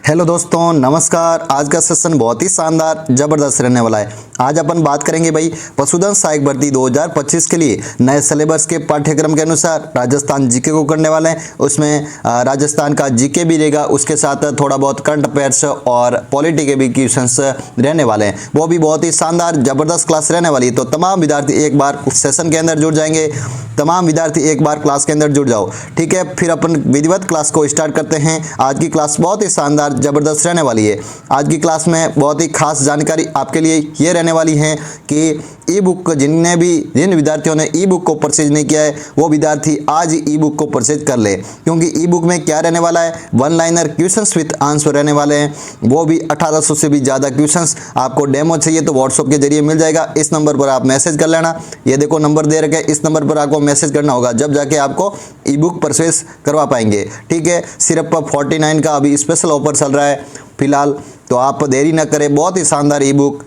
Hello दोस्तों, नमस्कार। आज का सेशन बहुत ही शानदार जबरदस्त रहने वाला है। आज अपन बात करेंगे भाई पशुधन सहायक भर्ती 2025 के लिए नए सिलेबस के पाठ्यक्रम के अनुसार राजस्थान जीके को करने वाले हैं। उसमें राजस्थान का जीके भी रहेगा, उसके साथ थोड़ा बहुत करंट अफेयर्स और पॉलिटी के भी क्वेश्चंस रहने वाले हैं। वो भी बहुत ही शानदार जबरदस्त क्लास रहने वाली है। तो तमाम विद्यार्थी एक बार सेशन के अंदर जुड़ जाएंगे। तमाम विद्यार्थी एक बार क्लास के अंदर जुड़ जाओ, ठीक है। फिर अपन विधिवत क्लास को स्टार्ट करते हैं। आज की क्लास बहुत ही शानदार जबरदस्त रहने वाली है। आज की क्लास में बहुत ही खास जानकारी आपके लिए ये रहने वाली है कि ई बुक जिन विद्यार्थियों ने ई बुक को परचेज नहीं किया है वो विद्यार्थी आज ई बुक को परचेज कर ले, क्योंकि ई बुक में क्या रहने वाला है, one liner questions with answer रहने वाले हैं। वो भी 1800 से भी ज़्यादा क्वेश्चंस। आपको डेमो चाहिए तो व्हाट्सएप के जरिए मिल जाएगा। इस नंबर पर आप मैसेज कर लेना। ये देखो नंबर दे रखे, इस नंबर पर आपको मैसेज करना होगा, जब जाके आपको ई बुक परचेज करवा पाएंगे, ठीक है। सिर्फ 49 का अभी स्पेशल ऑफर चल रहा है फिलहाल, तो आप देरी ना करें। बहुत ही शानदार ई बुक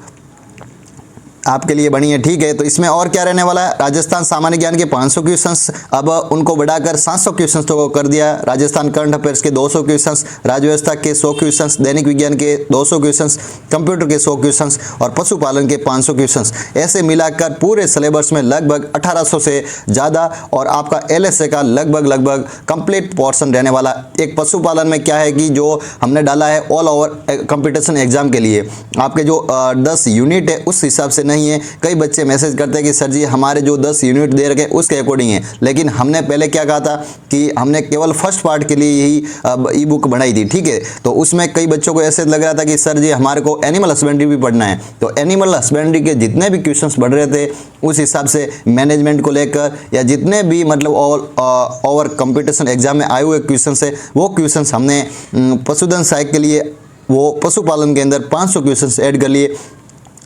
आपके लिए बनी है, ठीक है। तो इसमें और क्या रहने वाला है, राजस्थान सामान्य ज्ञान के 500 क्वेश्चंस अब उनको बढ़ाकर 700 क्वेश्चंस तो कर दिया। राजस्थान करंट अफेयर्स के 200 क्वेश्चंस, राज्य व्यवस्था के 100 क्वेश्चंस, दैनिक विज्ञान के 200 क्वेश्चंस, कंप्यूटर के 100 क्वेश्चंस और पशुपालन के 500 क्वेश्चंस। ऐसे मिलाकर पूरे सिलेबस में लगभग 1800 से ज़्यादा और आपका एलएसए का लगभग कंप्लीट पोर्शन रहने वाला। एक पशुपालन में क्या है कि जो हमने डाला है ऑल ओवर कंपटीशन एग्जाम के लिए, आपके जो 10 यूनिट है उस हिसाब से नहीं है। कई बच्चे मैसेज करते हैं कि सर जी हमारे जो 10 यूनिट दे रखे उसके अकॉर्डिंग है, लेकिन हमने पहले क्या कहा था कि हमने केवल फर्स्ट पार्ट के लिए ही ई बुक बनाई थी, ठीक है। तो उसमें कई बच्चों को ऐसे लग रहा था कि सर जी हमारे को एनिमल हस्बेंड्री भी पढ़ना है। तो एनिमल हस्बेंड्री के जितने भी क्वेश्चंस बढ़ रहे थे उस हिसाब से मैनेजमेंट को लेकर या जितने भी मतलब ओवर कंपटीशन एग्जाम में आए हुए क्वेश्चन है वो क्वेश्चन हमने पशुधन सहायक के लिए वो पशुपालन के अंदर 500 क्वेश्चन ऐड कर लिए।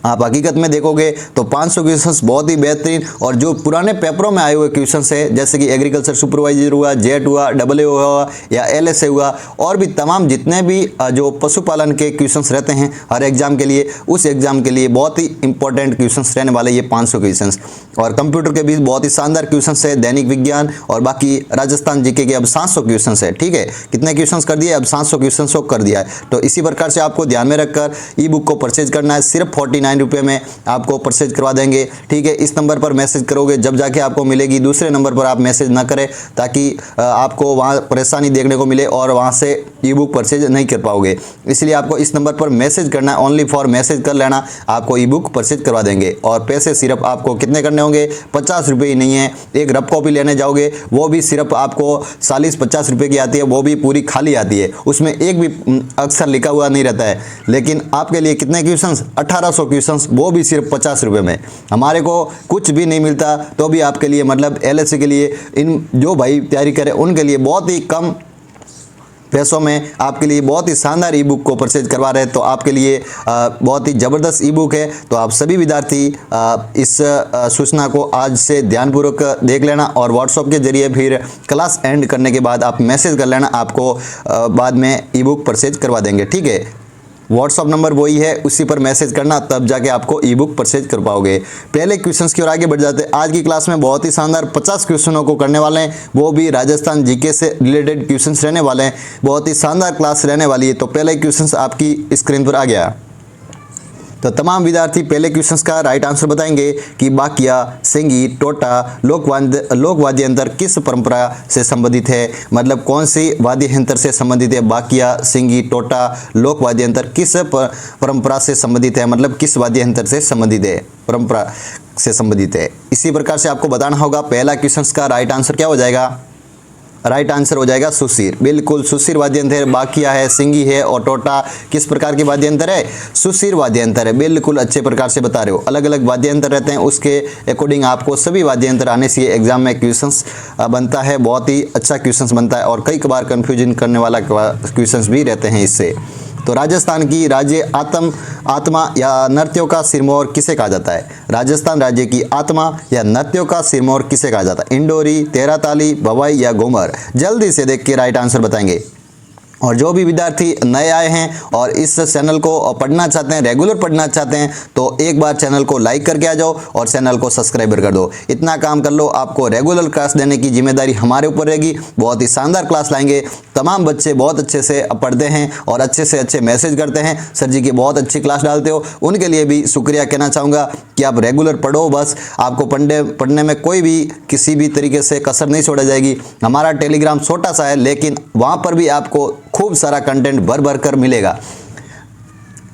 आप हकीकत में देखोगे तो 500 क्वेश्चंस बहुत ही बेहतरीन, और जो पुराने पेपरों में आए हुए क्वेश्चंस है जैसे कि एग्रीकल्चर सुपरवाइजर हुआ, जेट हुआ, डब्ल्यू हुआ या एलएसए हुआ, और भी तमाम जितने भी जो पशुपालन के क्वेश्चंस रहते हैं हर एग्जाम के लिए, उस एग्जाम के लिए बहुत ही इंपॉर्टेंट क्वेश्चंस रहने वाले ये 500 क्वेश्चंस। और कंप्यूटर के भी बहुत ही शानदार क्वेश्चंस है, दैनिक विज्ञान और बाकी राजस्थान जीके के अब 700 क्वेश्चंस है, ठीक है। कितने क्वेश्चंस कर दिए, अब 700 क्वेश्चंस को कर दिया है। तो इसी प्रकार से आपको ध्यान में रखकर ई बुक को परचेज करना है। सिर्फ 49 रुपये में आपको परचेज करवा देंगे, ठीक है। इस नंबर पर मैसेज करोगे जब जाके आपको मिलेगी। दूसरे नंबर पर आप मैसेज ना करें ताकि आपको वहां परेशानी देखने को मिले और वहां से ई बुक परचेज नहीं कर पाओगे। इसलिए आपको इस नंबर पर मैसेज करना है, ओनली फॉर मैसेज कर लेना, आपको ई बुक परचेज करवा देंगे। और पैसे सिर्फ आपको कितने करने होंगे, 50 रुपये ही नहीं है। एक रफ कॉपी लेने जाओगे वो भी सिर्फ आपको 40-50 रुपये की आती है, वो भी पूरी खाली आती है, उसमें एक भी अक्षर लिखा हुआ नहीं रहता है। लेकिन आपके लिए कितने क्वेश्चंस, 1800 क्वेश्चंस, वो भी सिर्फ 50 रुपये में। हमारे को कुछ भी नहीं मिलता तो भी आपके लिए मतलब एलएसए के लिए इन जो भाई तैयारी करें उनके लिए बहुत ही कम पैसों में आपके लिए बहुत ही शानदार ई बुक को परचेज करवा रहे हैं। तो आपके लिए बहुत ही ज़बरदस्त ई बुक है। तो आप सभी विद्यार्थी इस सूचना को आज से ध्यानपूर्वक देख लेना और व्हाट्सएप के जरिए फिर क्लास एंड करने के बाद आप मैसेज कर लेना, आपको बाद में ई बुक परचेज करवा देंगे, ठीक है। व्हाट्सअप नंबर वही है, उसी पर मैसेज करना, तब जाके आपको ई बुक परचेज कर पाओगे। पहले क्वेश्चंस की ओर आगे बढ़ जाते हैं। आज की क्लास में बहुत ही शानदार 50 क्वेश्चनों को करने वाले हैं, वो भी राजस्थान जीके से रिलेटेड क्वेश्चंस रहने वाले हैं। बहुत ही शानदार क्लास रहने वाली है। तो पहले क्वेश्चंस आपकी स्क्रीन पर आ गया। तो तमाम विद्यार्थी पहले क्वेश्चंस का राइट आंसर बताएंगे कि बाकिया, सिंगी, टोटा, लोक वाद्य यंत्र किस परंपरा से संबंधित है। मतलब कौन सी वाद्य यंत्र से संबंधित है। बाकिया, सिंगी, टोटा, लोक वाद्य यंत्र किस परंपरा से संबंधित है, मतलब किस वाद्य यंत्र से संबंधित है, परंपरा से संबंधित है। इसी प्रकार से आपको बताना होगा। पहला क्वेश्चंस का राइट आंसर क्या हो जाएगा, राइट आंसर हो जाएगा सुशिर। बिल्कुल सुशिर वाद्य यंत्र है। बाकिया है, सिंगी है और टोटा किस प्रकार के वाद्य यंत्र है, सुशिर वाद्य यंत्र है। बिल्कुल अच्छे प्रकार से बता रहे हो। अलग अलग वाद्य यंत्र रहते हैं, उसके अकॉर्डिंग आपको सभी वाद्य यंत्र आने से एग्जाम में क्वेश्चंस बनता है, बहुत ही अच्छा क्वेश्चंस बनता है और कई बार कंफ्यूजन करने वाला क्वेश्चंस भी रहते हैं इससे। तो राजस्थान की राज्य आत्मा या नृत्यों का सिरमौर किसे कहा जाता है। राजस्थान राज्य की आत्मा या नृत्यों का सिरमौर किसे कहा जाता है। इंडोरी, तेराताली, भवाई या घूमर। जल्दी से देख के राइट आंसर बताएंगे। और जो भी विद्यार्थी नए आए हैं और इस चैनल को पढ़ना चाहते हैं, रेगुलर पढ़ना चाहते हैं, तो एक बार चैनल को लाइक करके आ जाओ और चैनल को सब्सक्राइबर कर दो। इतना काम कर लो, आपको रेगुलर क्लास देने की जिम्मेदारी हमारे ऊपर रहेगी। बहुत ही शानदार क्लास लाएंगे। तमाम बच्चे बहुत अच्छे से पढ़ते हैं और अच्छे से अच्छे मैसेज करते हैं, सर जी की बहुत अच्छी क्लास डालते हो। उनके लिए भी शुक्रिया कहना चाहूँगा कि आप रेगुलर पढ़ो, बस आपको पढ़ने में कोई भी किसी भी तरीके से कसर नहीं छोड़ा जाएगी। हमारा टेलीग्राम छोटा सा है, लेकिन वहाँ पर भी आपको खूब सारा कंटेंट भर भर कर मिलेगा।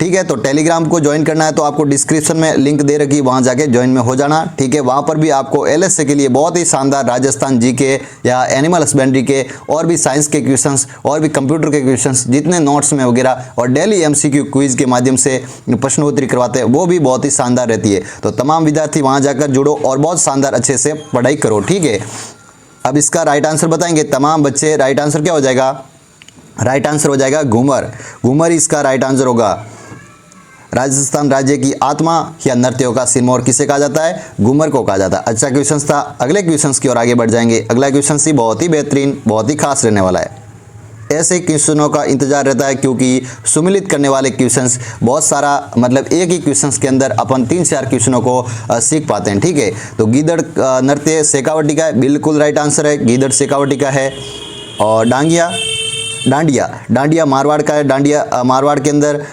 ठीक है, तो टेलीग्राम को ज्वाइन करना है तो आपको डिस्क्रिप्शन में लिंक दे रखी, वहाँ जाके ज्वाइन में हो जाना। ठीक है, वहाँ पर भी आपको एलएसए के लिए बहुत ही शानदार राजस्थान जीके या एनिमल हस्बेंड्री के और भी साइंस के क्वेश्चंस और भी कंप्यूटर के क्वेश्चंस, जितने नोट्स में वगैरह और डेली एमसीक्यू क्विज के माध्यम से प्रश्नोत्तरी करवाते हैं, वो भी बहुत ही शानदार रहती है। तो तमाम विद्यार्थी वहाँ जाकर जुड़ो और बहुत शानदार अच्छे से पढ़ाई करो। ठीक है, अब इसका राइट आंसर बताएंगे तमाम बच्चे। राइट आंसर क्या हो जाएगा? राइट आंसर हो जाएगा घूमर। घूमर इसका राइट आंसर होगा। राजस्थान राज्य की आत्मा या नर्तकियों का सिरमौर किसे कहा जाता है? घूमर को कहा जाता है। अच्छा क्वेश्चन था। अगले क्वेश्चन की ओर आगे बढ़ जाएंगे। अगला क्वेश्चन ही बहुत ही बेहतरीन, बहुत ही खास रहने वाला है। ऐसे क्वेश्चनों का इंतजार रहता है क्योंकि सुमिलित करने वाले क्वेश्चंस बहुत सारा, मतलब एक ही क्वेश्चंस के अंदर अपन 3-4 क्वेश्चनों को सीख पाते हैं। ठीक है, तो गीदड़ नृत्य शेखावटी का है, बिल्कुल राइट आंसर है, गीदड़ शेखावटी का है। और डांडिया मारवाड़ का है। डांडिया मारवाड़ के अंदर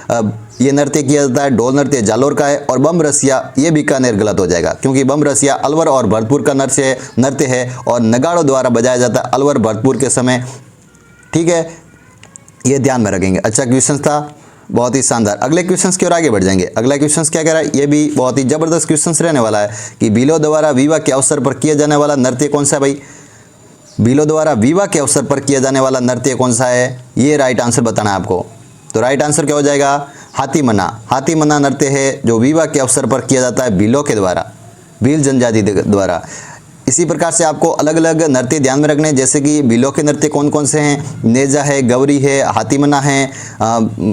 ये नृत्य किया जाता है। ढोल नृत्य जालोर का है। और बम रसिया ये बीकानेर गलत हो जाएगा, क्योंकि बम रसिया अलवर और भरतपुर का नृत्य है और नगाड़ों द्वारा बजाया जाता है अलवर भरतपुर के समय। ठीक है, ये ध्यान में रखेंगे। अच्छा क्वेश्चन था, बहुत ही शानदार। अगले क्वेश्चंस की ओर आगे बढ़ जाएंगे। अगला क्वेश्चंस क्या कह रहा है? ये भी बहुत ही जबरदस्त क्वेश्चंस रहने वाला है कि बिलो द्वारा विवाह के अवसर पर किया जाने वाला नृत्य कौन सा है भाई? बिलो द्वारा विवाह के अवसर पर किया जाने वाला नृत्य कौन सा है? ये राइट आंसर बताना है आपको। तो राइट आंसर क्या हो जाएगा? हाथीमना। हाथीमना नृत्य है जो विवाह के अवसर पर किया जाता है भीलों के द्वारा, भील जनजाति द्वारा। इसी प्रकार से आपको अलग अलग नृत्य ध्यान में रखने, जैसे कि भीलों के नृत्य कौन कौन से हैं? नेजा है, गौरी है, हाथीमना है।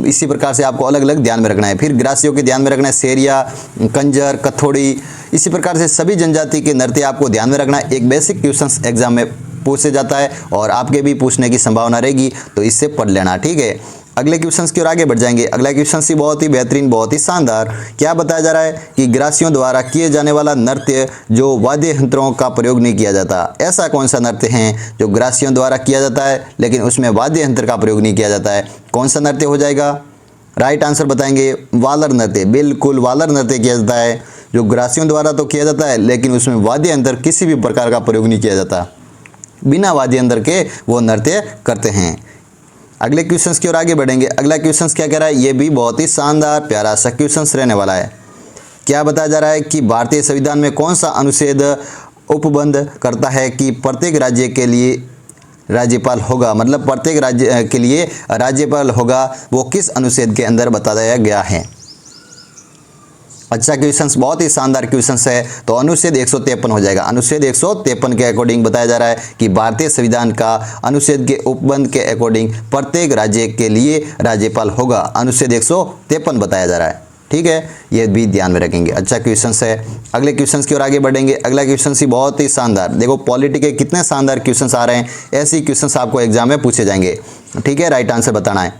इसी प्रकार से आपको अलग अलग ध्यान में रखना है। फिर ग्रासियों के ध्यान में रखना है, सेरिया, कंजर, कथोड़ी। इसी प्रकार से सभी जनजाति के नृत्य आपको ध्यान में रखना है। एक बेसिक क्वेश्चन एग्जाम में पूछे जाता है और आपके भी पूछने की संभावना रहेगी, तो इससे पढ़ लेना। ठीक है, अगले क्वेश्चंस की ओर आगे बढ़ जाएंगे। अगला क्वेश्चन ही बहुत ही बेहतरीन, बहुत ही शानदार। क्या बताया जा रहा है कि ग्रासियों द्वारा किए जाने वाला नृत्य जो वाद्य यंत्रों का प्रयोग नहीं किया जाता। ऐसा कौन सा नृत्य है जो ग्रासियों द्वारा किया जाता है लेकिन उसमें वाद्य यंत्र का प्रयोग नहीं किया जाता है? कौन सा नृत्य हो जाएगा? राइट आंसर बताएंगे वालर नृत्य। बिल्कुल वालर नृत्य किया जाता है, जो ग्रासियों द्वारा तो किया जाता है लेकिन उसमें वाद्य यंत्र किसी भी प्रकार का प्रयोग नहीं किया जाता। बिना वाद्य यंत्र के वो नृत्य करते हैं। अगले क्वेश्चंस की ओर आगे बढ़ेंगे। अगला क्वेश्चंस क्या कह रहा है? ये भी बहुत ही शानदार प्यारा सा क्वेश्चंस रहने वाला है। क्या बताया जा रहा है कि भारतीय संविधान में कौन सा अनुच्छेद उपबंध करता है कि प्रत्येक राज्य के लिए राज्यपाल होगा? मतलब प्रत्येक राज्य के लिए राज्यपाल होगा, वो किस अनुच्छेद के अंदर बताया गया है? अच्छा क्वेश्चंस, बहुत ही शानदार क्वेश्चंस है। तो अनुच्छेद 153 हो जाएगा। अनुच्छेद 153 के अकॉर्डिंग बताया जा रहा है कि भारतीय संविधान का अनुच्छेद के उपबंध के अकॉर्डिंग प्रत्येक राज्य के लिए राज्यपाल होगा। अनुच्छेद 153 बताया जा रहा है। ठीक है, ये भी ध्यान में रखेंगे। अच्छा क्वेश्चंस है। अगले क्वेश्चंस की ओर आगे बढ़ेंगे। अगला क्वेश्चन ही बहुत ही शानदार। देखो पॉलिटी के कितने शानदार क्वेश्चंस आ रहे हैं, ऐसे क्वेश्चंस आपको एग्जाम में पूछे जाएंगे। ठीक है, राइट आंसर बताना है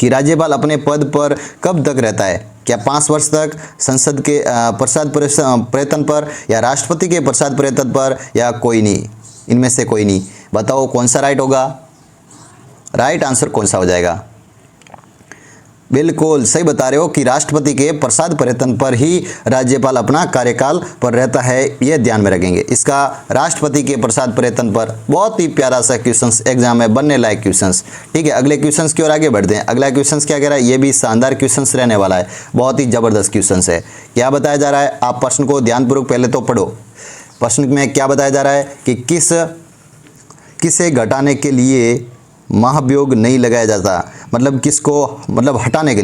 कि राज्यपाल अपने पद पर कब तक रहता है? क्या 5 वर्ष तक, संसद के प्रसाद प्रयत्न पर, या राष्ट्रपति के प्रसाद प्रयत्न पर, या कोई नहीं? इनमें से कोई नहीं। बताओ कौन सा राइट होगा? राइट आंसर कौन सा हो जाएगा? बिल्कुल सही बता रहे हो कि राष्ट्रपति के प्रसाद प्रयत्न पर ही राज्यपाल अपना कार्यकाल पर रहता है। यह ध्यान में रखेंगे। इसका राष्ट्रपति के प्रसाद प्रयत्न पर बहुत ही प्यारा सा क्वेश्चंस एग्जाम में बनने लायक क्वेश्चंस। ठीक है, अगले क्वेश्चंस की ओर आगे बढ़ते हैं। अगला क्वेश्चंस क्या कह रहा है? ये भी शानदार क्वेश्चंस रहने वाला है, बहुत ही जबरदस्त क्वेश्चंस है। क्या बताया जा रहा है? आप प्रश्न को ध्यानपूर्वक पहले तो पढ़ो। प्रश्न में क्या बताया जा रहा है कि किसे घटाने के लिए महाभियोग नहीं लगाया जाता? मतलब किसको, मतलब हटाने के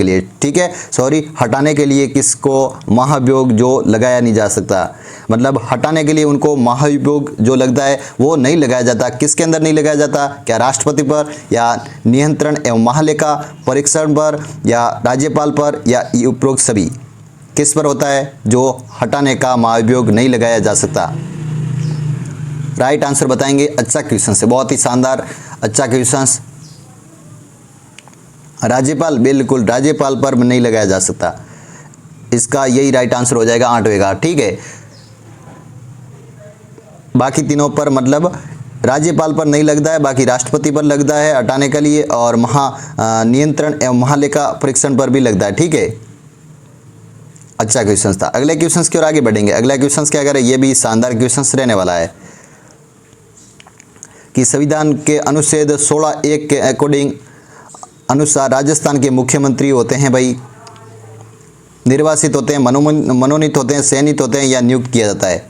लिए ठीक है, सॉरी, हटाने के लिए किसको महाभियोग जो लगाया नहीं जा सकता? मतलब हटाने के लिए उनको महाभियोग जो लगता है वो नहीं लगाया जाता। किसके अंदर नहीं लगाया जाता? क्या राष्ट्रपति पर, या नियंत्रण एवं महालेखा परीक्षण पर, या राज्यपाल पर, या उपरोक्त सभी? किस पर होता है जो हटाने का महाभियोग नहीं लगाया जा सकता? राइट आंसर बताएंगे। अच्छा क्वेश्चन है, बहुत ही शानदार अच्छा क्वेश्चन। राज्यपाल, बिल्कुल राज्यपाल पर नहीं लगाया जा सकता। इसका यही राइट आंसर हो जाएगा 8वें का। ठीक है, बाकी तीनों पर मतलब राज्यपाल पर नहीं लगता है, बाकी राष्ट्रपति पर लगता है हटाने के लिए, और नियंत्रण एवं महालेखा परीक्षण पर भी लगता है। ठीक है, अच्छा क्वेश्चन था। अगले क्वेश्चन की ओर आगे बढ़ेंगे। अगला क्वेश्चन क्या करें, ये भी शानदार क्वेश्चन रहने वाला है कि संविधान के अनुच्छेद 16(1) के अकॉर्डिंग अनुसार राजस्थान के मुख्यमंत्री होते हैं भाई, निर्वाचित होते हैं, मनोनीत होते हैं, चयनित होते हैं या नियुक्त किया जाता है।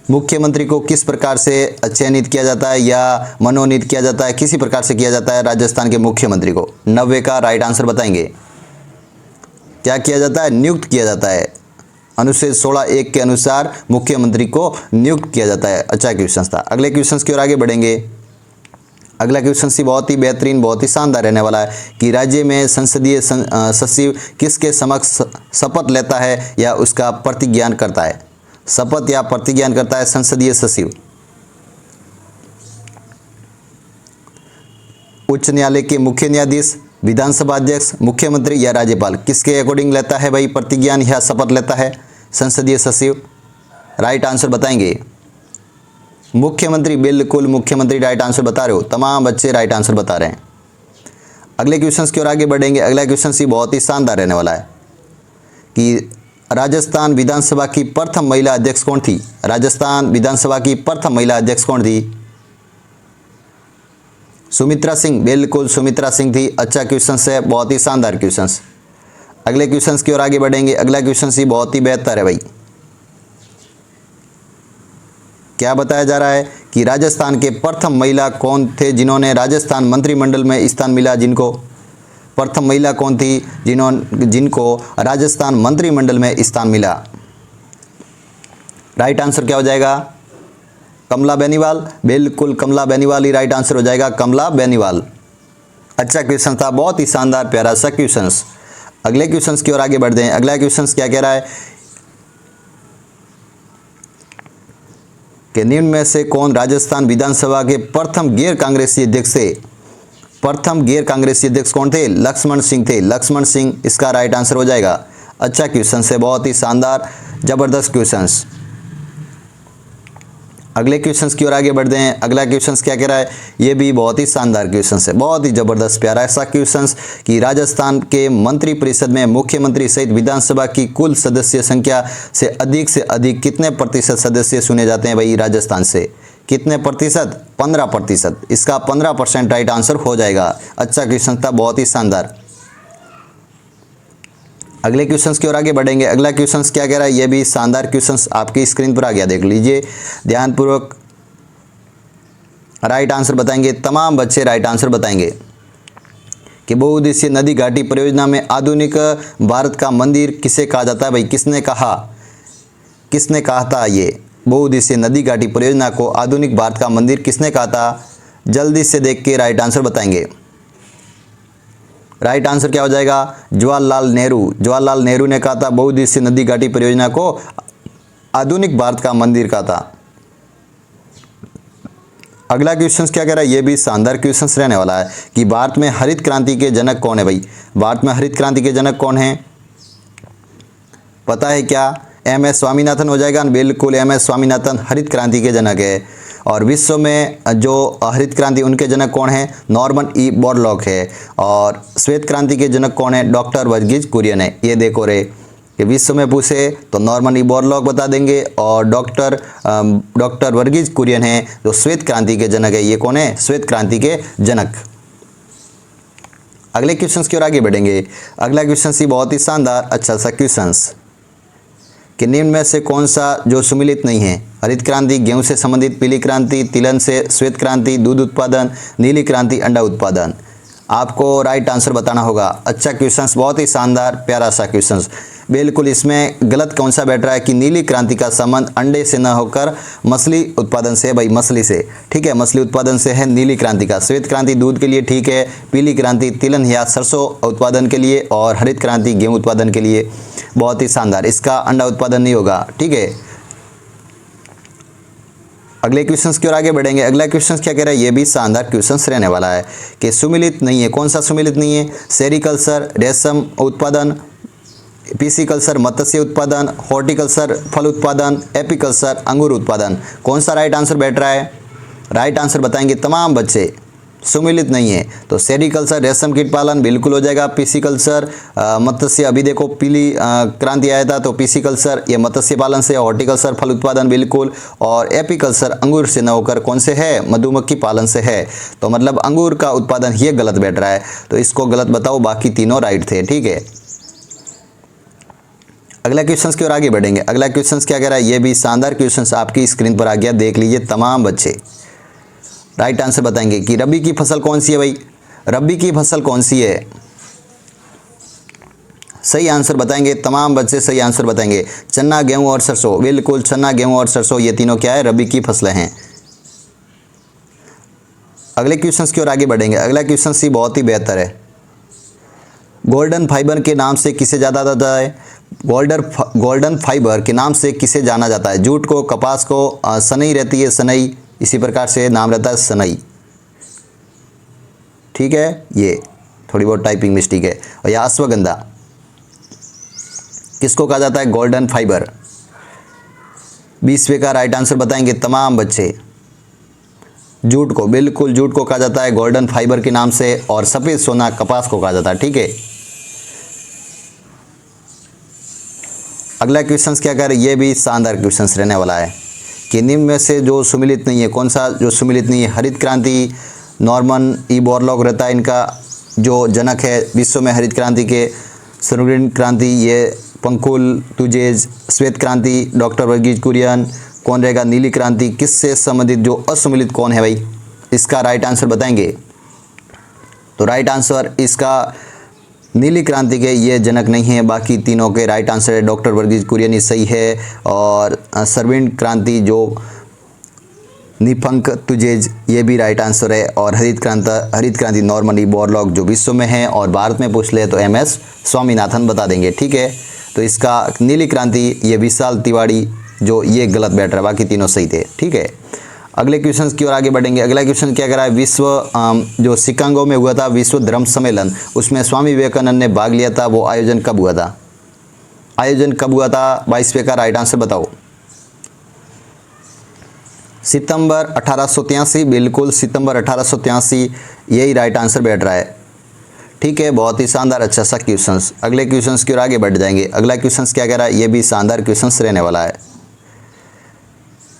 मुख्यमंत्री को किस प्रकार से चयनित किया जाता है या मनोनीत किया जाता है, किसी प्रकार से किया जाता है राजस्थान के मुख्यमंत्री को? 90 का राइट आंसर बताएंगे। क्या किया जाता है? नियुक्त किया जाता है। अनुच्छेद 16(1) के अनुसार मुख्यमंत्री को नियुक्त किया जाता है। अच्छा क्वेश्चन था। अगले क्वेश्चन की ओर आगे बढ़ेंगे। अगला क्वेश्चन सी बहुत ही बेहतरीन, बहुत ही शानदार रहने वाला है कि राज्य में संसदीय सचिव किसके समक्ष शपथ लेता है या उसका प्रतिज्ञान करता है? शपथ या प्रतिज्ञान करता है संसदीय सचिव। उच्च न्यायालय के मुख्य न्यायाधीश, विधानसभा अध्यक्ष, मुख्यमंत्री या राज्यपाल, किसके अकॉर्डिंग लेता है भाई प्रतिज्ञान या शपथ लेता है संसदीय सचिव? राइट आंसर बताएंगे। मुख्यमंत्री, बिल्कुल मुख्यमंत्री राइट आंसर बता रहे हो। तमाम बच्चे राइट आंसर बता रहे हैं। अगले क्वेश्चन की ओर आगे बढ़ेंगे। अगला क्वेश्चन सी बहुत ही शानदार रहने वाला है कि राजस्थान विधानसभा की प्रथम महिला अध्यक्ष कौन थी? राजस्थान विधानसभा की प्रथम महिला अध्यक्ष कौन थी? सुमित्रा सिंह, बिल्कुल सुमित्रा सिंह थी। अच्छा क्वेश्चन है, बहुत ही शानदार क्वेश्चन। अगले क्वेश्चन की ओर आगे बढ़ेंगे। अगला क्वेश्चन सी बहुत ही बेहतर है भाई। क्या बताया जा रहा है कि राजस्थान के प्रथम महिला कौन थे जिन्होंने राजस्थान मंत्रिमंडल में स्थान मिला? जिनको प्रथम महिला कौन थी जिनको राजस्थान मंत्रिमंडल में स्थान मिला? राइट आंसर क्या हो जाएगा? कमला बेनीवाल, बिल्कुल कमला बेनीवाल ही राइट आंसर हो जाएगा, कमला बेनीवाल। अच्छा क्वेश्चन था, बहुत ही शानदार प्यारा सा क्वेश्चन। अगले क्वेश्चन की ओर आगे बढ़ते हैं। अगला क्वेश्चन क्या कह रहा है कि निम्न में से कौन राजस्थान विधानसभा के प्रथम गैर कांग्रेसी अध्यक्ष थे? प्रथम गैर कांग्रेसी अध्यक्ष कौन थे? लक्ष्मण सिंह थे। लक्ष्मण सिंह इसका राइट आंसर हो जाएगा। अच्छा क्वेश्चन है, बहुत ही शानदार जबरदस्त क्वेश्चन। अगले क्वेश्चन की ओर आगे बढ़ते हैं। अगला क्वेश्चन क्या कह रहा है, ये भी बहुत ही शानदार क्वेश्चन है, बहुत ही जबरदस्त प्यारा ऐसा क्वेश्चन कि राजस्थान के मंत्री परिषद में मुख्यमंत्री सहित विधानसभा की कुल सदस्य संख्या से अधिक कितने प्रतिशत सदस्य चुने जाते हैं भाई राजस्थान से? कितने प्रतिशत? 15%। इसका 15% राइट आंसर हो जाएगा। अच्छा क्वेश्चन था, बहुत ही शानदार। अगले क्वेश्चन की ओर आगे बढ़ेंगे। अगला क्वेश्चन क्या कह रहा है, ये भी शानदार क्वेश्चन आपकी स्क्रीन पर आ गया, देख लीजिए ध्यानपूर्वक। राइट आंसर बताएंगे, तमाम बच्चे राइट आंसर बताएंगे कि बहुउद्देशीय नदी घाटी परियोजना में आधुनिक भारत का मंदिर किसे कहा जाता है भाई? किसने कहा था ये बहुउद्देशीय नदी घाटी परियोजना को आधुनिक भारत का मंदिर किसने कहा था? जल्दी से देख के राइट आंसर बताएंगे। राइट आंसर क्या हो जाएगा? जवाहरलाल नेहरू। जवाहरलाल नेहरू ने कहा था बहुउद्देशीय नदी घाटी परियोजना को आधुनिक भारत का मंदिर कहा था। अगला क्वेश्चन क्या कह रहा है, ये भी शानदार क्वेश्चन रहने वाला है कि भारत में हरित क्रांति के जनक कौन है भाई? भारत में हरित क्रांति के जनक कौन है, पता है क्या? एम.एस. स्वामीनाथन हो जाएगा। बिल्कुल एम.एस. स्वामीनाथन हरित क्रांति के जनक है। और विश्व में जो हरित क्रांति उनके जनक कौन है? नॉर्मन ई बोरलॉग है। और श्वेत क्रांति के जनक कौन है? डॉक्टर वर्गीज कुरियन है। ये देखो रे कि विश्व में पूछे तो नॉर्मन ई बोरलॉग बता देंगे और डॉक्टर वर्गीज कुरियन है जो श्वेत क्रांति के जनक है। ये कौन है? श्वेत क्रांति के जनक। अगले क्वेश्चन की ओर आगे बढ़ेंगे। अगला क्वेश्चन सी बहुत ही शानदार अच्छा सा क्वेश्चन कि निम्न में से कौन सा जो सुमिलित नहीं है? हरित क्रांति गेहूं से संबंधित, पीली क्रांति तिलहन से, श्वेत क्रांति दूध उत्पादन, नीली क्रांति अंडा उत्पादन। आपको राइट आंसर बताना होगा। अच्छा क्वेश्चन, बहुत ही शानदार प्यारा सा क्वेश्चन। बिल्कुल इसमें गलत कौन सा बैठ रहा है कि नीली क्रांति का संबंध अंडे से न होकर मछली उत्पादन से भाई, मछली से, ठीक है, मछली उत्पादन से है नीली क्रांति का। श्वेत क्रांति दूध के लिए, ठीक है। पीली क्रांति तिलहन या सरसों उत्पादन के लिए और हरित क्रांति गेहूं उत्पादन के लिए। बहुत ही शानदार, इसका अंडा उत्पादन नहीं होगा, ठीक है। अगले क्वेश्चंस की ओर आगे बढ़ेंगे। अगला क्वेश्चन क्या कह रहा है, ये भी शानदार क्वेश्चंस रहने वाला है कि सुमिलित नहीं है। कौन सा सुमिलित नहीं है? सेरिकल्चर रेशम उत्पादन, पिसिकल्चर मत्स्य उत्पादन, हॉर्टिकल्चर फल उत्पादन, एपिकल्चर अंगूर उत्पादन। कौन सा राइट आंसर बैठ रहा है? राइट आंसर बताएंगे तमाम बच्चे, सुमिलित नहीं है। तो सेरिकल्चर रेशम कीट पालन बिल्कुल हो जाएगा। पिसिकल्चर मत्स्य, अभी देखो पीली क्रांति आया था तो पिसिकल्चर ये मत्स्य पालन से, हॉर्टिकल्चर फल उत्पादन बिल्कुल, और एपिकल्चर अंगूर से न होकर कौन से है? मधुमक्खी पालन से है। तो मतलब अंगूर का उत्पादन ये गलत बैठ रहा है, तो इसको गलत बताओ, बाकी तीनों राइट थे। ठीक है, अगला क्वेश्चन की ओर आगे बढ़ेंगे। अगला क्वेश्चन क्या कह रहा है, ये भी शानदार क्वेश्चन आपकी स्क्रीन पर आ गया, देख लीजिए तमाम बच्चे। राइट आंसर बताएंगे कि रबी की फसल कौन सी है भाई? रबी की फसल कौन सी है? सही आंसर बताएंगे तमाम बच्चे, सही आंसर बताएंगे। चना, गेहूं और सरसों, बिल्कुल चना, गेहूं और सरसों ये तीनों क्या है? रबी की फसलें हैं। अगले क्वेश्चन की ओर आगे बढ़ेंगे। अगला क्वेश्चन सी बहुत ही बेहतर है। गोल्डन फाइबर के नाम से किसे जाना जाता है? गोल्डन फाइबर के नाम से किसे जाना जाता है? जूट को, कपास को, सनई रहती है, सनई, इसी प्रकार से नाम रहता है सनई। ठीक है, ये थोड़ी बहुत टाइपिंग मिस्टेक है। और यह अश्वगंधा किसको कहा जाता है? Golden fibre. 20वें का राइट आंसर बताएंगे तमाम बच्चे। जूट को, बिल्कुल जूट को कहा जाता है गोल्डन फाइबर के नाम से, और सफेद सोना कपास को कहा जाता है। ठीक है, अगला क्वेश्चन क्या कर, ये भी शानदार क्वेश्चन रहने वाला है कि निम्न में से जो सुमिलित नहीं है, कौन सा जो सुमिलित नहीं है? हरित क्रांति, नॉर्मन ई बोरलॉग रहता है इनका जो जनक है विश्व में हरित क्रांति के। सर्वग्रीन क्रांति ये पंकुल तुजेज, श्वेत क्रांति डॉक्टर वर्गीज कुरियन। कौन रहेगा? नीली क्रांति किससे संबंधित जो असुमिलित कौन है भाई? इसका राइट आंसर बताएंगे। तो राइट आंसर इसका नीली क्रांति के ये जनक नहीं है, बाकी तीनों के राइट आंसर है। डॉक्टर वर्गीज कुरियन ही सही है, और सर्विन क्रांति जो निफंक तुजेज ये भी राइट आंसर है, और हरित क्रांति नॉर्मन ई बोरलॉग जो विश्व में है, और भारत में पूछ ले तो MS स्वामीनाथन बता देंगे। ठीक है, तो इसका नीली क्रांति ये विशाल तिवारी जो ये गलत बैठ रहा है, बाकी तीनों सही थे। ठीक है, अगले क्वेश्चन की ओर आगे बढ़ेंगे। अगला क्वेश्चन क्या करा है, विश्व जो शिकागो में हुआ था विश्व धर्म सम्मेलन, उसमें स्वामी विवेकानंद ने भाग लिया था, वो आयोजन कब हुआ था? आयोजन कब हुआ था? 22वें का राइट आंसर बताओ। सितंबर 1883, बिल्कुल सितंबर 1883 यही राइट आंसर बैठ रहा है। ठीक है, बहुत ही शानदार अच्छा सा क्वेश्चन। अगले क्वेश्चन की ओर आगे बढ़ जाएंगे। अगला क्वेश्चन क्या कह रहा है, ये भी शानदार क्वेश्चन रहने वाला है।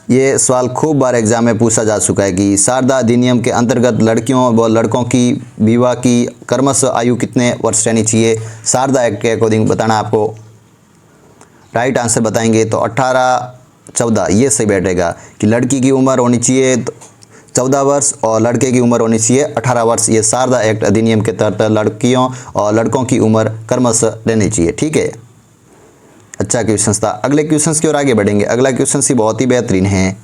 ये सवाल खूब बार एग्जाम में पूछा जा चुका है कि शारदा अधिनियम के अंतर्गत लड़कियों व लड़कों की विवाह की क्रमश आयु कितने वर्ष रहनी चाहिए? शारदा एक्ट के अकॉर्डिंग बताना आपको। राइट आंसर बताएंगे तो 18-14 ये सही बैठेगा कि लड़की की उम्र होनी चाहिए 14 वर्ष और लड़के की उम्र होनी चाहिए 18 वर्ष। ये शारदा एक्ट अधिनियम के तहत लड़कियों और लड़कों की उम्र क्रमश रहनी चाहिए। ठीक है, अच्छा क्वेश्चन था। अगले क्वेश्चन की ओर आगे बढ़ेंगे। अगला क्वेश्चन सी बहुत ही बेहतरीन है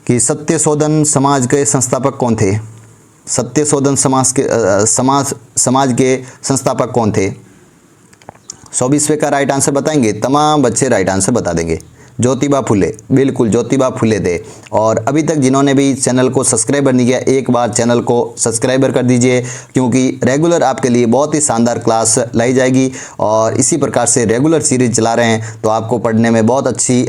कि सत्य शोधन समाज के संस्थापक कौन थे? सत्य शोधन समाज के संस्थापक कौन थे? 24वें का राइट आंसर बताएंगे तमाम बच्चे, राइट आंसर बता देंगे। ज्योतिबा फुले, बिल्कुल ज्योतिबा फुले थे। और अभी तक जिन्होंने भी चैनल को सब्सक्राइबर नहीं किया, एक बार चैनल को सब्सक्राइबर कर दीजिए, क्योंकि रेगुलर आपके लिए बहुत ही शानदार क्लास लाई जाएगी, और इसी प्रकार से रेगुलर सीरीज चला रहे हैं, तो आपको पढ़ने में बहुत अच्छी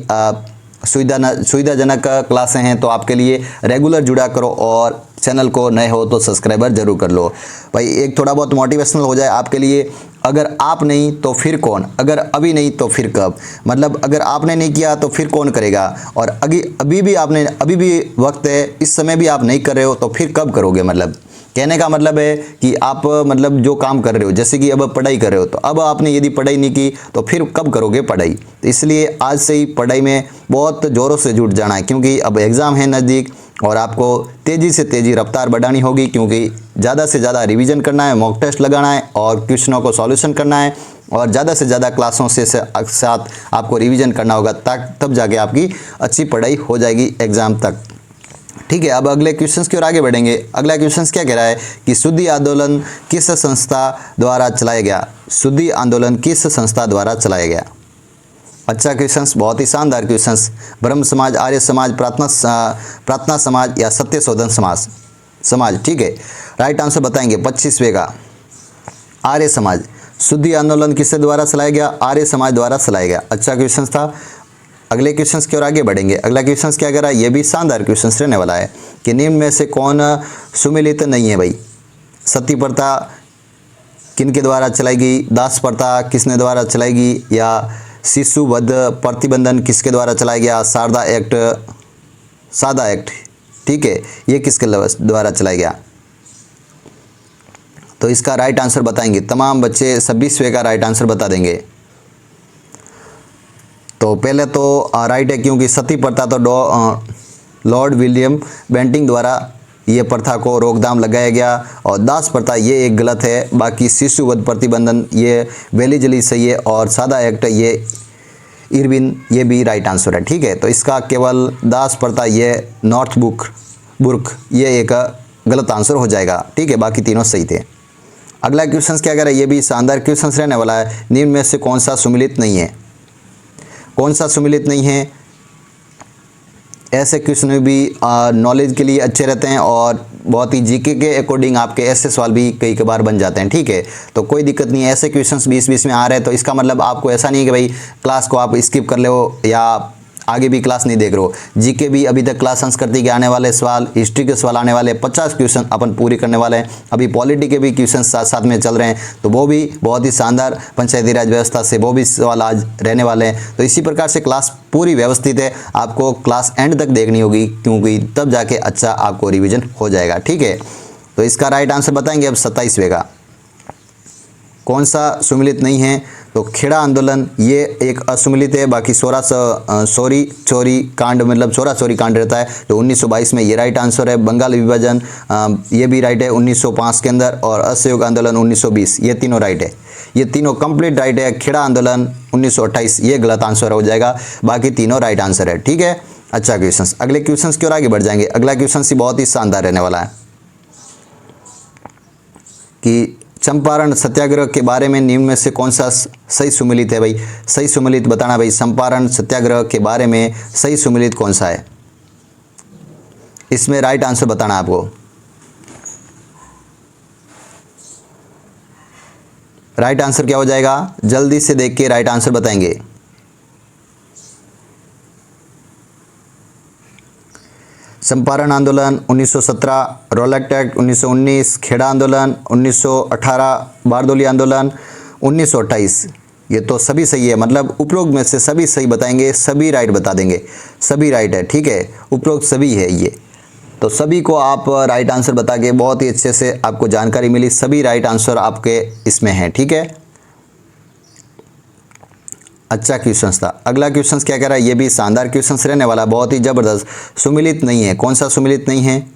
सुविधाजनक क्लासें हैं। तो आपके लिए रेगुलर जुड़ा करो, और चैनल को नए हो तो सब्सक्राइबर जरूर कर लो भाई। एक थोड़ा बहुत मोटिवेशनल हो जाए आपके लिए। अगर आप नहीं तो फिर कौन? अगर अभी नहीं तो फिर कब? मतलब अगर आपने नहीं किया तो फिर कौन करेगा? और अभी भी वक्त है, इस समय भी आप नहीं कर रहे हो तो फिर कब करोगे? मतलब कहने का मतलब है कि आप मतलब जो काम कर रहे हो, जैसे कि अब पढ़ाई कर रहे हो, तो अब आपने यदि पढ़ाई नहीं की तो फिर कब करोगे पढ़ाई? तो इसलिए आज से ही पढ़ाई में बहुत ज़ोरों से जुट जाना है, क्योंकि अब एग्ज़ाम है नज़दीक, और आपको तेज़ी से तेज़ी रफ्तार बढ़ानी होगी, क्योंकि ज़्यादा से ज़्यादा रिवीजन करना है, मॉक टेस्ट लगाना है, और क्वेश्चनों को सॉल्यूशन करना है, और ज़्यादा से ज़्यादा क्लासों से साथ आपको रिवीजन करना होगा, तब जाके आपकी अच्छी पढ़ाई हो जाएगी एग्ज़ाम तक। ठीक है, अब अगले क्वेश्चंस की ओर आगे बढ़ेंगे। अगला क्वेश्चंस क्या कह रहा है कि शुद्धि आंदोलन किस संस्था द्वारा चलाया गया? शुद्धि आंदोलन किस संस्था द्वारा चलाया गया? अच्छा क्वेश्चंस, बहुत ही शानदार क्वेश्चंस। ब्रह्म समाज, आर्य समाज, प्रार्थना समाज या सत्य शोधन समाज, ठीक है। राइट आंसर बताएंगे 25वें का आर्य समाज। शुद्धि आंदोलन किसके द्वारा चलाया गया? आर्य समाज द्वारा चलाया गया। अच्छा क्वेश्चन था। अगले क्वेश्चन की ओर आगे बढ़ेंगे। अगला क्वेश्चन क्या कह रहा है? ये भी शानदार क्वेश्चन रहने वाला है कि निम्न में से कौन सुमिलित नहीं है भाई? सती प्रथा किन के द्वारा चलाई गई? दास प्रथा किसने द्वारा चलाई गई? या शिशु वध प्रतिबंधन किसके द्वारा चलाया गया? सादा एक्ट, ठीक है, ये किसके द्वारा चलाया गया? तो इसका राइट आंसर बताएंगे तमाम बच्चे। 26वें का राइट आंसर बता देंगे। तो पहले तो राइट है, क्योंकि सती प्रथा तो लॉर्ड विलियम बेंटिंग द्वारा ये प्रथा को रोकथाम लगाया गया, और दास प्रथा ये एक गलत है। बाकी शिशु वध प्रतिबंधन ये वेलीजली सही है, और सादा एक्ट ये इरविन ये भी राइट आंसर है, ठीक है। तो इसका केवल दास प्रथा ये नॉर्थ बुर्क ये एक गलत आंसर हो जाएगा, ठीक है। बाकी तीनों सही थे। अगला क्वेश्चन क्या कह रहा है? ये भी शानदार क्वेश्चन रहने वाला है। निम्न में से कौन सा सुमिलित नहीं है? कौन सा सुमिलित नहीं है? ऐसे क्वेश्चन भी नॉलेज के लिए अच्छे रहते हैं, और बहुत ही जीके के अकॉर्डिंग आपके ऐसे सवाल भी कई बार बन जाते हैं, ठीक है। तो कोई दिक्कत नहीं है, ऐसे क्वेश्चंस 20-20 में आ रहे हैं, तो इसका मतलब आपको ऐसा नहीं है कि भाई क्लास को आप स्किप कर लो या आगे भी क्लास नहीं देख रहे हो। जीके भी अभी तक क्लास संस्कृति के आने वाले सवाल, हिस्ट्री के सवाल आने वाले 50 क्वेश्चन अपन पूरी करने वाले हैं। अभी पॉलिटी के भी क्वेश्चन साथ साथ में चल रहे हैं, तो वो भी बहुत ही शानदार पंचायती राज व्यवस्था से वो भी सवाल आज रहने वाले हैं। तो इसी प्रकार से क्लास पूरी व्यवस्थित है, आपको क्लास एंड तक देखनी होगी, क्योंकि तब जाके अच्छा आपको रिविजन हो जाएगा, ठीक है। तो इसका राइट आंसर बताएंगे अब 27वें का। कौन सा सुमिलित नहीं है? तो खेड़ा आंदोलन ये एक असुमिलित है। बाकी चोरी कांड मतलब चोरी कांड रहता है जो 1922 में, ये राइट आंसर है। बंगाल विभाजन ये भी राइट है 1905 के अंदर, और असहयोग आंदोलन 1920, ये तीनों राइट है। ये तीनों कंप्लीट राइट है। खेड़ा आंदोलन 1928 ये गलत आंसर हो जाएगा, बाकी तीनों राइट आंसर है, ठीक है। अच्छा क्वेश्चन, अगले क्वेश्चन की ओर आगे बढ़ जाएंगे। अगला क्वेश्चन ही बहुत ही शानदार रहने वाला है कि चंपारण सत्याग्रह के बारे में निम्न में से कौन सा सही सुमिलित है? भाई सही सुमिलित बताना भाई। चंपारण सत्याग्रह के बारे में सही सुमिलित कौन सा है? इसमें राइट आंसर बताना आपको। राइट आंसर क्या हो जाएगा? जल्दी से देख के राइट आंसर बताएंगे। चंपारण आंदोलन 1917, रॉलेट एक्ट 1919, खेड़ा आंदोलन 1918, बारदोली आंदोलन 1928, ये तो सभी सही है। मतलब उपरोक्त में से सभी सही बताएंगे, सभी राइट बता देंगे, सभी राइट है, ठीक है। उपरोक्त सभी है ये, तो सभी को आप राइट आंसर बता के बहुत ही अच्छे से आपको जानकारी मिली। सभी राइट आंसर आपके इसमें हैं, ठीक है। अच्छा क्वेश्चन था। अगला क्वेश्चन क्या कह रहा है? ये भी शानदार क्वेश्चन रहने वाला, बहुत ही जबरदस्त। सुमिलित नहीं है, कौन सा सुमिलित नहीं है?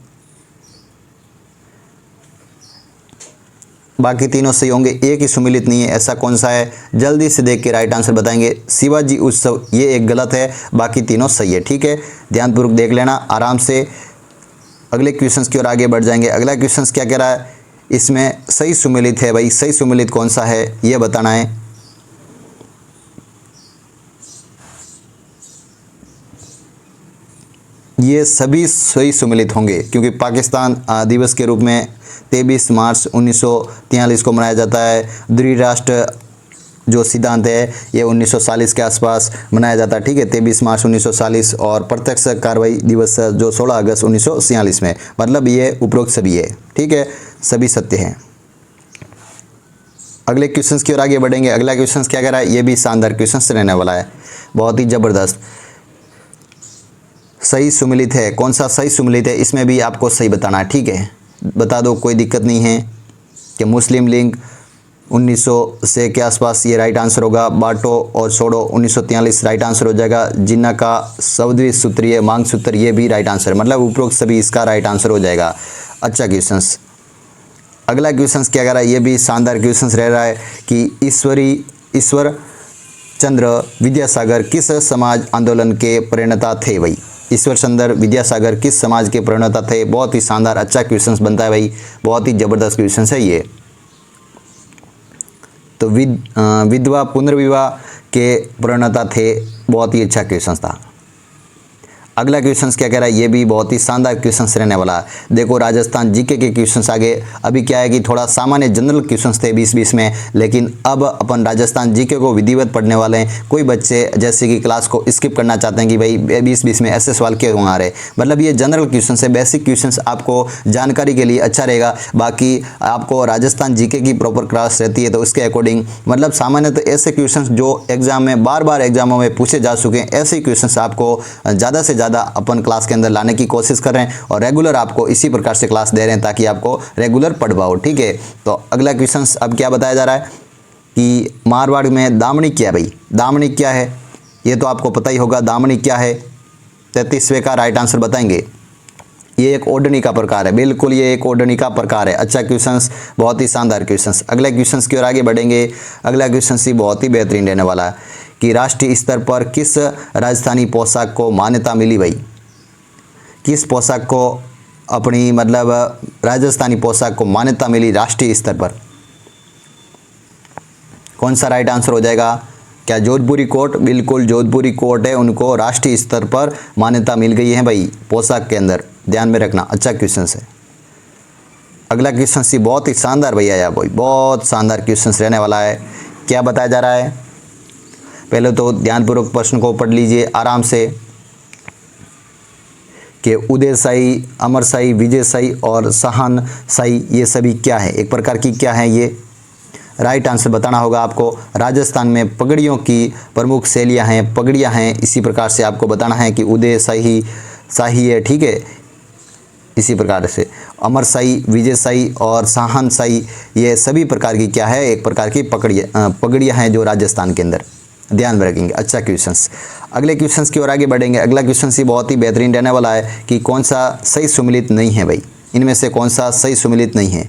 बाकी तीनों सही होंगे, एक ही सुमिलित नहीं है, ऐसा कौन सा है? जल्दी से देख के राइट आंसर बताएंगे। शिवाजी उत्सव ये एक गलत है, बाकी तीनों सही है, ठीक है। ध्यानपूर्वक देख लेना आराम से। अगले क्वेश्चन की ओर आगे बढ़ जाएंगे। अगला क्वेश्चन क्या कह रहा है? इसमें सही सुमिलित है भाई, सही सुमिलित कौन सा है ये बताना है। ये सभी सही सुमिलित होंगे, क्योंकि पाकिस्तान दिवस के रूप में 23 मार्च 1943 को मनाया जाता है। दृढ़ राष्ट्र जो सिद्धांत है ये 1940 के आसपास मनाया जाता है, ठीक है। 23 मार्च 1940, और प्रत्यक्ष कार्रवाई दिवस जो 16 अगस्त 1946 में। मतलब ये उपरोक्त सभी है, ठीक है, सभी सत्य हैं। अगले क्वेश्चन की ओर आगे बढ़ेंगे। अगला क्वेश्चन क्या कह रहा है? ये भी शानदार क्वेश्चन रहने वाला है, बहुत ही जबरदस्त। सही सुमिलित है, कौन सा सही सुमिलित है? इसमें भी आपको सही बताना है, ठीक है। बता दो, कोई दिक्कत नहीं है। कि मुस्लिम लीग 1900 से के आसपास ये राइट आंसर होगा। बाटो और छोड़ो 1943 राइट आंसर हो जाएगा। जिन्ना का सऊदी सूत्रीय मांग सूत्र ये भी राइट आंसर, मतलब उपरोक्त सभी इसका राइट आंसर हो जाएगा। अच्छा क्वेश्चन। अगला क्वेश्चन क्या कह रहा है? ये भी शानदार क्वेश्चन रह रहा है कि ईश्वर चंद्र विद्यासागर किस समाज आंदोलन के प्रणेता थे? भाई ईश्वर चंद्र विद्यासागर किस समाज के प्रणेता थे? बहुत ही शानदार अच्छा क्वेश्चन बनता है भाई, बहुत ही जबरदस्त क्वेश्चन है ये। तो विधवा पुनर्विवाह के प्रणेता थे। बहुत ही अच्छा क्वेश्चन था। अगला क्वेश्चन क्या कह रहा है, ये भी बहुत ही शानदार क्वेश्चन रहने वाला है। देखो राजस्थान जीके के क्वेश्चन आगे। अभी क्या है कि थोड़ा सामान्य जनरल क्वेश्चन थे 20-20 में, लेकिन अब अपन राजस्थान जीके को विधिवत पढ़ने वाले हैं। कोई बच्चे जैसे कि क्लास को स्किप करना चाहते हैं कि भाई 20-20 में ऐसे सवाल क्यों आ रहे, मतलब ये जनरल क्वेश्चन है, बेसिक क्वेश्चन आपको जानकारी के लिए अच्छा रहेगा। बाकी आपको राजस्थान जीके की प्रॉपर क्लास रहती है तो उसके अकॉर्डिंग मतलब सामान्य तो ऐसे क्वेश्चन जो एग्जाम में बार बार एग्जामों में पूछे जा चुके हैं, ऐसे क्वेश्चन आपको ज़्यादा से ज़्यादा अपन क्लास के अंदर लाने की कोशिश कर रहे हैं और रेगुलर आपको इसी प्रकार से क्लास दे रहे हैं ताकि आपको रेगुलर पढ़ पाओ। ठीक है, तो अगला क्वेश्चन अब क्या बताया जा रहा है कि मारवाड़ में दामनी क्या है भाई, दामनी क्या है ये तो आपको पता ही होगा। दामनी क्या है, 33वें का राइट आंसर बताएंगे। ये एक ओढ़नी का प्रकार है, बिल्कुल ये एक ओढ़नी का प्रकार है। अच्छा क्वेश्चंस, बहुत ही शानदार क्वेश्चंस। अगले क्वेश्चंस की ओर आगे बढ़ेंगे। अगला क्वेश्चन ही बहुत ही बेहतरीन रहने वाला है कि राष्ट्रीय स्तर पर किस राजस्थानी पोशाक को मान्यता मिली भाई, किस पोशाक को अपनी मतलब राजस्थानी पोशाक को मान्यता मिली राष्ट्रीय स्तर पर, कौन सा राइट आंसर हो जाएगा। क्या जोधपुरी कोट, बिल्कुल जोधपुरी कोट है, उनको राष्ट्रीय स्तर पर मान्यता मिल गई है भाई पोशाक के अंदर, ध्यान में रखना। अच्छा क्वेश्चन है। अगला क्वेश्चन सी बहुत ही शानदार भैया यार भाई, बहुत शानदार क्वेश्चन रहने वाला है। क्या बताया जा रहा है, पहले तो ध्यानपूर्वक प्रश्न को पढ़ लीजिए आराम से कि उदयशाही, अमरशाही, विजयशाही और सहानशाही ये सभी क्या है, एक प्रकार की क्या है ये, राइट आंसर बताना होगा आपको। राजस्थान में पगड़ियों की प्रमुख शैलियाँ हैं, पगड़ियाँ हैं, इसी प्रकार से आपको बताना है कि उदयशाही शाही है, ठीक है, इसी प्रकार से अमरशाही, विजयशाही और सहानशाही ये सभी प्रकार की क्या है, एक प्रकार की पगड़ियाँ हैं जो राजस्थान के अंदर, ध्यान में रखेंगे। अच्छा क्वेश्चंस। अगले क्वेश्चंस की ओर आगे बढ़ेंगे। अगला क्वेश्चन ही बहुत ही बेहतरीन रहने वाला है कि कौन सा सही सुमिलित नहीं है भाई, इनमें से कौन सा सही सुमिलित नहीं है।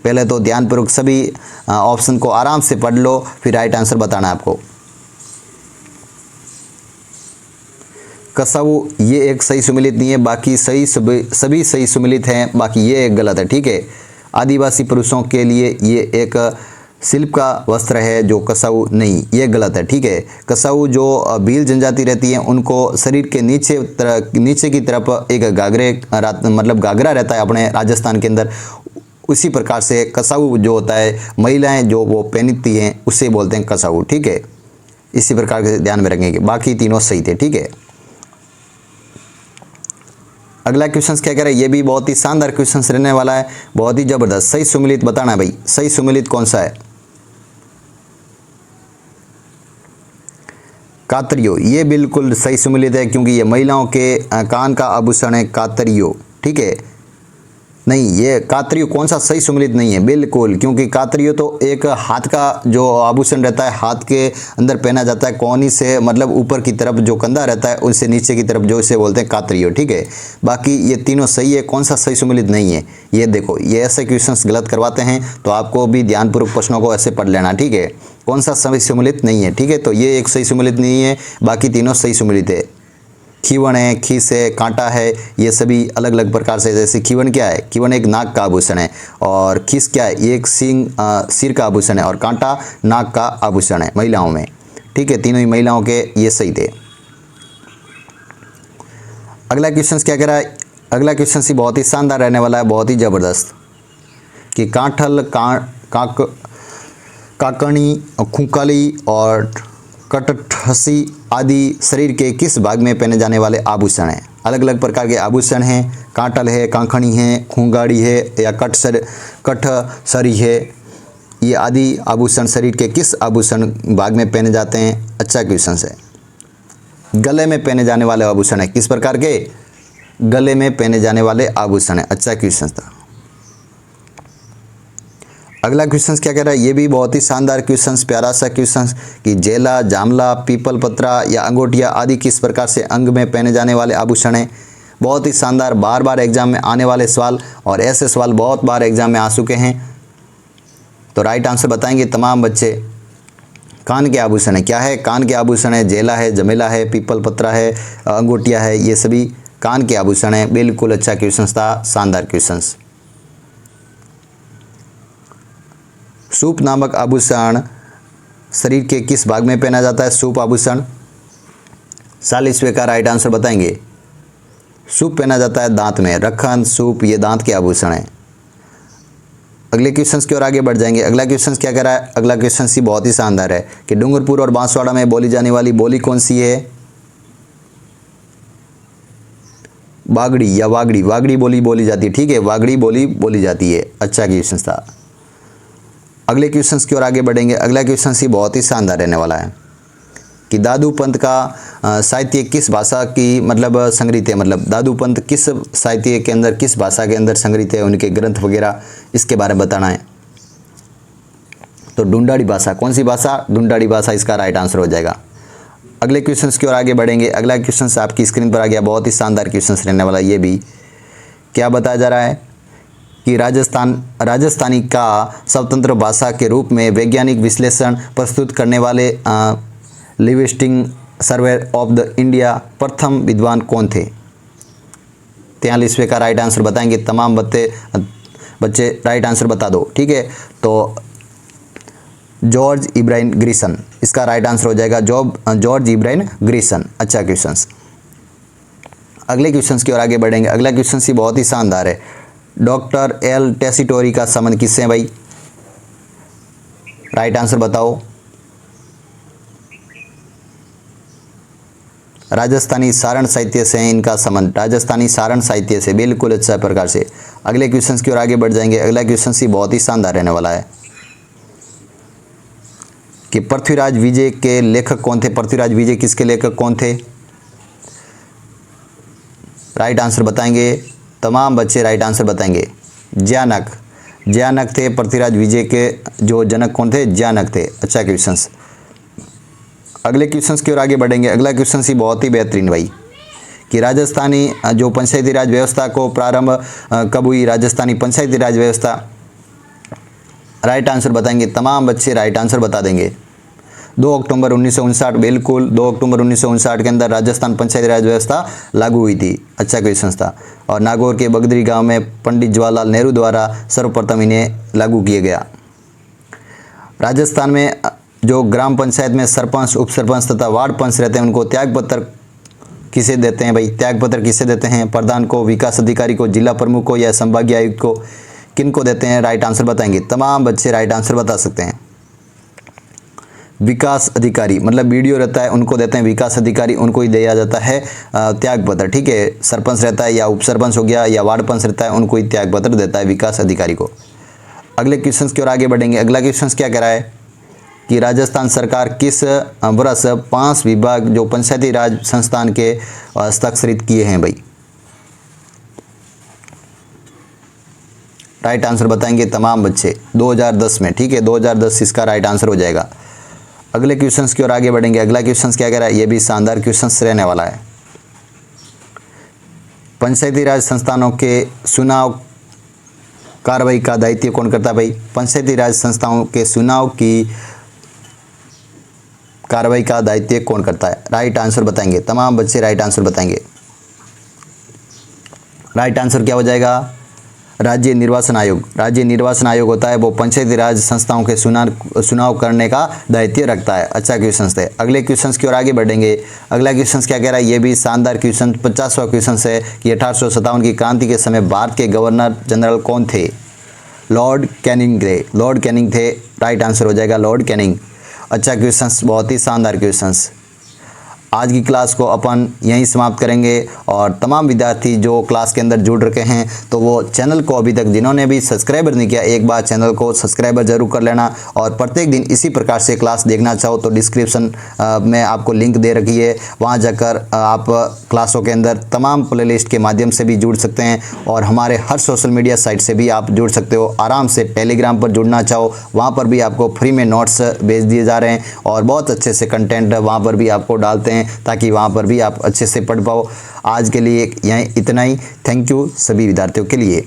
पहले तो ध्यानपूर्वक सभी ऑप्शन को आराम से पढ़ लो, फिर राइट आंसर बताना है आपको। कसाऊ ये एक सही सुमिलित नहीं है, बाकी सभी सही सुमिलित हैं, बाकी ये एक गलत है, ठीक है। आदिवासी पुरुषों के लिए ये एक शिल्प का वस्त्र है जो कसाऊ नहीं, ये गलत है, ठीक है। कसाऊ जो भील जनजाति रहती है उनको शरीर के नीचे की तरफ एक मतलब घाघरा रहता है अपने राजस्थान के अंदर, उसी प्रकार से कसाऊ जो होता है महिलाएं जो वो पहनती हैं उसे बोलते हैं कसाऊ, ठीक है। इसी प्रकार से ध्यान में रखेंगे, बाकी तीनों सही थे, ठीक है। अगला क्वेश्चन क्या कह रहा है, ये भी बहुत ही शानदार क्वेश्चन रहने वाला है, बहुत ही जबरदस्त। सही सुमिलित बताना है भाई, सही सुमिलित कौन सा है। कातरियो, ये बिल्कुल सही सुमिलित है क्योंकि ये महिलाओं के कान का आभूषण है कातरियो, ठीक है। नहीं, ये कातरियो कौन सा सही सुमिलित नहीं है, बिल्कुल, क्योंकि कातरियो तो एक हाथ का जो आभूषण रहता है, हाथ के अंदर पहना जाता है, कोहनी से मतलब ऊपर की तरफ जो कंधा रहता है उससे नीचे की तरफ, जो इसे बोलते हैं कातरियो, ठीक है। बाकी ये तीनों सही है, कौन सा सही सुमिलित नहीं है। ये देखो, ये ऐसे क्वेश्चंस गलत करवाते हैं तो आपको भी ध्यानपूर्वक प्रश्नों को ऐसे पढ़ लेना, ठीक है। कौन सा सही सुमिलित नहीं है, ठीक है। तो ये एक सही सुमिलित नहीं है, बाकी तीनों सही सुमिलित है। खीवन है, खीस है, कांटा है, ये सभी अलग अलग प्रकार से। जैसे खीवन क्या है, खीवन एक नाक का आभूषण है, और खीस क्या है, ये एक सिर का आभूषण है, और कांटा नाक का आभूषण है महिलाओं में, ठीक है। तीनों ही महिलाओं के ये सही थे। अगला क्वेश्चन क्या कह रहा है, अगला क्वेश्चन ही बहुत ही शानदार रहने वाला है, बहुत ही जबरदस्त कि कांठल, काकणी, खुंकाली और कटठसी आदि शरीर के किस भाग में पहने जाने वाले आभूषण हैं। अलग अलग प्रकार के आभूषण हैं, कांटल है, कांखणी है, खूंगाड़ी है या कटसरी है, ये आदि आभूषण शरीर के किस आभूषण भाग में पहने जाते हैं। अच्छा क्वेश्चन है। गले में पहने जाने वाले आभूषण है, किस प्रकार के, गले में पहने जाने वाले आभूषण है। अच्छा क्वेश्चन था। अगला क्वेश्चन क्या कह रहा है, ये भी बहुत ही शानदार क्वेश्चन, प्यारा सा क्वेश्चन कि जेला, जामला, पीपल पत्रा या अंगोटिया आदि किस प्रकार से अंग में पहने जाने वाले आभूषण हैं। बहुत ही शानदार, बार बार एग्जाम में आने वाले सवाल, और ऐसे सवाल बहुत बार एग्जाम में आ चुके हैं। तो राइट आंसर बताएंगे तमाम बच्चे। कान के आभूषण है, क्या है, कान के आभूषण है, जेला है, जमेला है, पीपल पत्रा है, अंगोटिया है, ये सभी कान के आभूषण है, बिल्कुल अच्छा क्वेश्चन था, शानदार क्वेश्चन। सूप नामक आभूषण शरीर के किस भाग में पहना जाता है सूप आभूषण? 40वें का राइट आंसर बताएंगे। सूप पहना जाता है दांत में। रखन, सूप ये दांत के आभूषण हैं। अगले क्वेश्चन की ओर आगे बढ़ जाएंगे। अगला क्वेश्चन क्या कह रहा है? अगला क्वेश्चन सी बहुत ही शानदार है कि डूंगरपुर और बांसवाड़ा में बोली जाने वाली बोली कौन सी है? बागड़ी या वागड़ी? वागड़ी बोली बोली जाती है, ठीक है, वागड़ी बोली बोली जाती है। अच्छा क्वेश्चन था। अगले क्वेश्चन की ओर आगे बढ़ेंगे। अगला क्वेश्चन सी बहुत ही शानदार रहने वाला है कि दादू पंत का साहित्य किस भाषा की मतलब संग्रहित है? मतलब दादू पंत किस साहित्य के अंदर, किस भाषा के अंदर संग्रहित है, उनके ग्रंथ वगैरह, इसके बारे में बताना है। तो ढूंढाड़ी भाषा। कौन सी भाषा? ढूंढाड़ी भाषा इसका राइट आंसर हो जाएगा। अगले क्वेश्चन की ओर आगे बढ़ेंगे। अगला क्वेश्चन आपकी स्क्रीन पर आ गया, बहुत ही शानदार क्वेश्चन रहने वाला। ये भी क्या बताया जा रहा है कि राजस्थानी का स्वतंत्र भाषा के रूप में वैज्ञानिक विश्लेषण प्रस्तुत करने वाले Livingstone survey of the India प्रथम विद्वान कौन थे? 43वें का राइट आंसर बताएंगे। तमाम बच्चे राइट आंसर बता दो, ठीक है। तो जॉर्ज इब्राहिम ग्रिसन इसका राइट आंसर हो जाएगा। जॉर्ज इब्राहिम ग्रिसन। अच्छा क्वेश्चन। अगले क्वेश्चन की ओर आगे बढ़ेंगे। अगला क्वेश्चन सी बहुत ही शानदार है। डॉक्टर एल टेसीटोरी का संबंध किससे है भाई? राइट आंसर बताओ। राजस्थानी सारण साहित्य से है इनका संबंध। राजस्थानी सारण साहित्य से, बिल्कुल अच्छा प्रकार से। अगले क्वेश्चन की ओर आगे बढ़ जाएंगे। अगला क्वेश्चन सी बहुत ही शानदार रहने वाला है कि पृथ्वीराज विजय के लेखक कौन थे? पृथ्वीराज विजय किसके लेखक कौन थे? राइट आंसर बताएंगे। तमाम बच्चे राइट आंसर बताएंगे। ज्यानक थे। पृथ्वीराज विजय के जो जनक कौन थे? ज्यानक थे। अच्छा क्वेश्चन। अगले क्वेश्चन की ओर आगे बढ़ेंगे। अगला क्वेश्चन सी बहुत ही बेहतरीन भाई कि राजस्थानी जो पंचायती राज व्यवस्था को प्रारंभ कब हुई? राजस्थानी पंचायती राज व्यवस्था। राइट आंसर बताएंगे। तमाम बच्चे राइट आंसर बता देंगे। 2 अक्टूबर 1959, बिल्कुल 2 अक्टूबर 1959 के अंदर राजस्थान पंचायती राज व्यवस्था लागू हुई थी। अच्छा क्वेश्चन था। और नागौर के बगदरी गांव में पंडित जवाहरलाल नेहरू द्वारा सर्वप्रथम इन्हें लागू किया गया। राजस्थान में जो ग्राम पंचायत में सरपंच, उप सरपंच तथा वार्ड पंच रहते हैं उनको त्यागपत्र किसे देते हैं भाई? त्यागपत्र किसे देते हैं? प्रधान को, विकास अधिकारी को, जिला प्रमुख को या संभागीय आयुक्त को? किनको देते हैं? राइट आंसर बताएंगे। तमाम बच्चे राइट आंसर बता सकते हैं। विकास अधिकारी मतलब वीडियो रहता है उनको देते हैं विकास अधिकारी, उनको ही दिया जाता है त्यागपत्र, ठीक है। सरपंच रहता है या उप सरपंच हो गया या वार्ड पंच रहता है उनको ही त्यागपत्र देता है विकास अधिकारी को। अगले क्वेश्चन की ओर आगे बढ़ेंगे। अगला क्वेश्चन क्या कह रहा है कि राजस्थान सरकार किस वर्ष 5 विभाग जो पंचायती राज संस्थान के हस्ताक्षरित किए हैं भाई? राइट आंसर बताएंगे तमाम बच्चे। 2010 में, ठीक है, 2010 इसका राइट आंसर हो जाएगा। अगले क्वेश्चंस की ओर आगे बढ़ेंगे। अगला क्वेश्चन क्या कह रहा है? ये भी शानदार क्वेश्चंस रहने वाला है। पंचायती राज संस्थानों के चुनाव कार्रवाई का दायित्व कौन करता है भाई? पंचायती राज संस्थाओं के चुनाव की कार्रवाई का दायित्व कौन करता है? राइट आंसर बताएंगे। तमाम बच्चे राइट आंसर बताएंगे। राइट आंसर क्या हो जाएगा? राज्य निर्वाचन आयोग। राज्य निर्वाचन आयोग होता है वो पंचायती राज संस्थाओं के चुनाव करने का दायित्व रखता है। अच्छा क्वेश्चन है। अगले क्वेश्चन की ओर आगे बढ़ेंगे। अगला क्वेश्चन क्या कह रहा है? ये भी शानदार क्वेश्चन 50वां क्वेश्चन है कि 1857 की क्रांति के समय भारत के गवर्नर जनरल कौन थे? लॉर्ड कैनिंग थे। लॉर्ड कैनिंग थे। राइट आंसर हो जाएगा लॉर्ड कैनिंग। अच्छा क्वेश्चन, बहुत ही शानदार क्वेश्चन। आज की क्लास को अपन यहीं समाप्त करेंगे और तमाम विद्यार्थी जो क्लास के अंदर जुड़ रखे हैं तो वो चैनल को अभी तक जिन्होंने भी सब्सक्राइबर नहीं किया एक बार चैनल को सब्सक्राइबर जरूर कर लेना। और प्रत्येक दिन इसी प्रकार से क्लास देखना चाहो तो डिस्क्रिप्शन में आपको लिंक दे रखी है, वहाँ जाकर आप क्लासों के अंदर तमाम प्लेलिस्ट के माध्यम से भी जुड़ सकते हैं और हमारे हर सोशल मीडिया साइट से भी आप जुड़ सकते हो। आराम से टेलीग्राम पर जुड़ना चाहो वहाँ पर भी आपको फ्री में नोट्स भेज दिए जा रहे हैं और बहुत अच्छे से कंटेंट वहाँ पर भी आपको डालते हैं ताकि वहाँ पर भी आप अच्छे से पढ़ पाओ। आज के लिए यहीं इतना ही। थैंक यू सभी विद्यार्थियों के लिए।